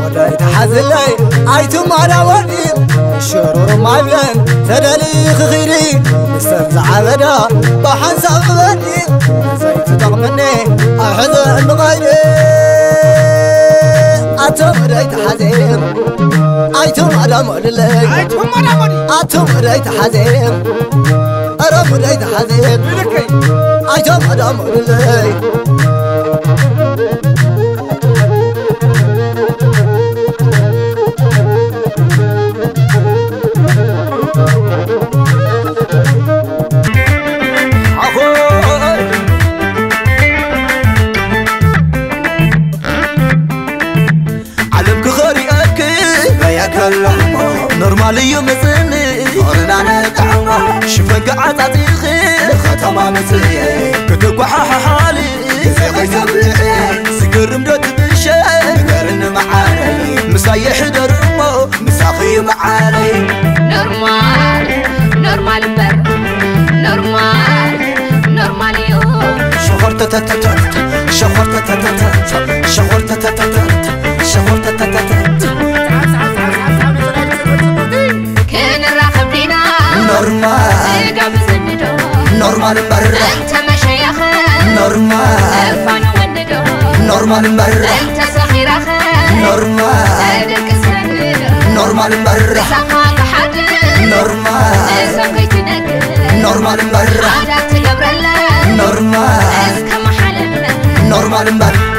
ودايت حزلي عيتم على ودي الشرور مايلن تدلي خيري مستمزع عبدا بحنسب بدي زيت تغمني أحزن غيري أتم ريت حزين عيتم على مولي أتم ريت حزين أرم ريت حزين عيتم على مولي نورمالي مسني قرنا نتعمى شفق عطاتيخي ختما مسي كتبح حالي زي غيسبعي سقرم دوت بشي قرن معاني مسايح درمو مساخي معاني نورمال نورمال بر نورمال نورمال يوم شغرت تتتت شغرت تتتت شغرت تتتت شغرت تتتت نورمال نورمال مرة أنت مشايخ نورمال فانو وندو نورمال مرة أنت صغيرة نورمال أدك سند نورمال مرة سخاك حد نورمال سقيت نك نورمال مرة عادات جبرلا نورمال اسك محل نورمال مرة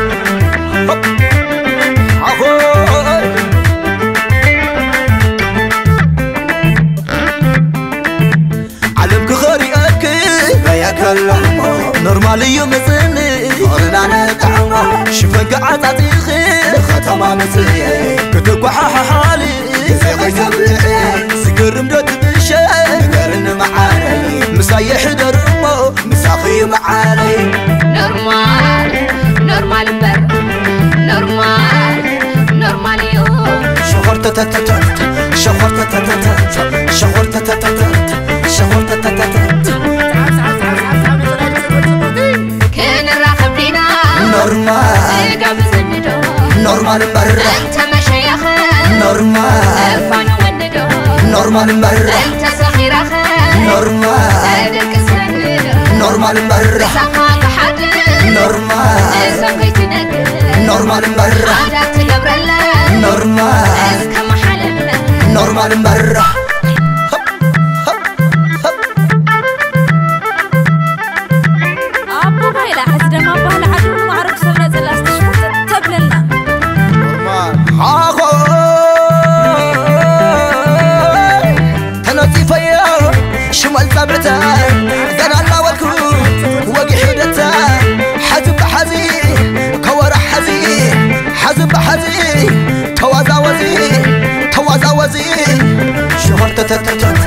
نورمالي مسني قرنا نتعمى شفق عطاتيخي ختما مسي كتبح حالي زي غيسبعي سقرم دوت بشي قرن معاني مسايح درمو مساخي معاني نورمال نورمال بر نورمال نورمال يوم شغرت تتتت شغرت تتتت شغرت تتتت شغرت تتتت نورمال نورمال مرة أنت مشايخ نورمال فانو وندو نورمال مرة أنت صغيرة نورمال أدك سند نورمال مرة سخاك حد نورمال سقيت نك نورمال مرة عادات جبرلا نورمال اسك محل نورمال مرة شمال ثابتة قنا والكو وقي حدتها حزب حزي كورح حزي حزب حزي توازا وزي شهرت تتتت